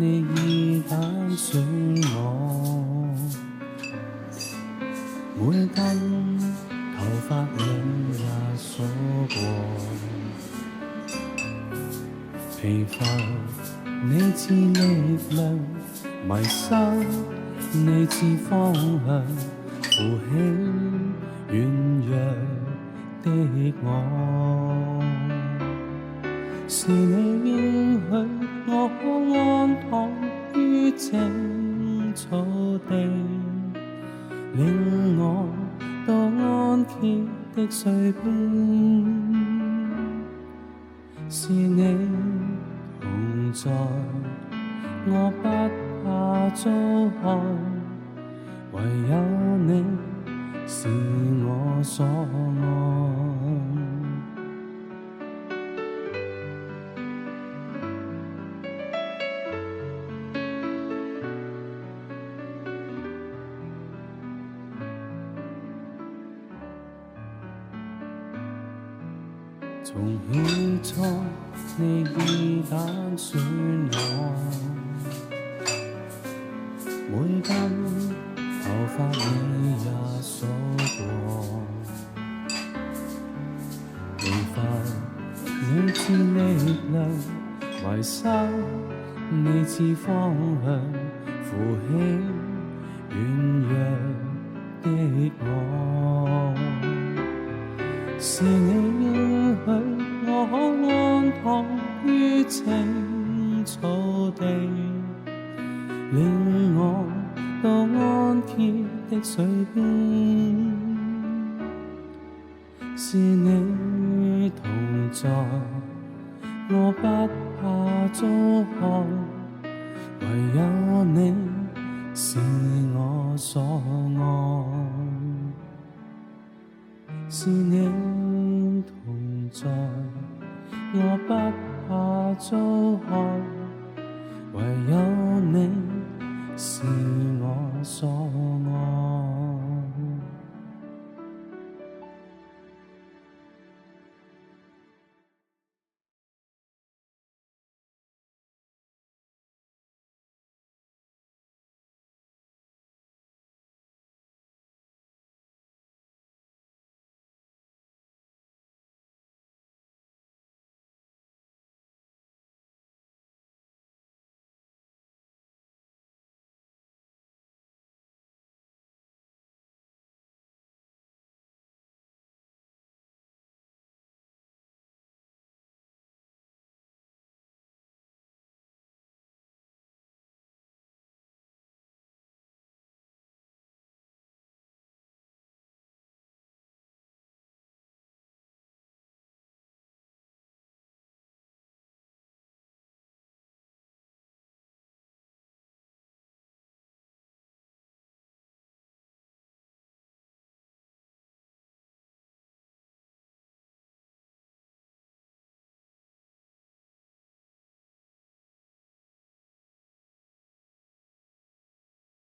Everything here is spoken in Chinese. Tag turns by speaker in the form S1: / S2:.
S1: 你已揀選我，每根頭髮你也數過，疲乏你賜力量，迷失你賜方向，扶起軟弱的我。是你應許我可安躺於青草地，領我到安歇的水邊。是你同在，我不怕遭害，唯有你是我所愛。從起初你已揀選我，每根頭髮你也數過，疲乏你賜力量，迷失你賜方向，扶起軟弱的我。是你應許我可安躺於青草地，領我到安歇的水邊。是你同在，我不怕遭害，唯有你是我所愛。是你同在，我不怕遭害，唯有你是我所愛。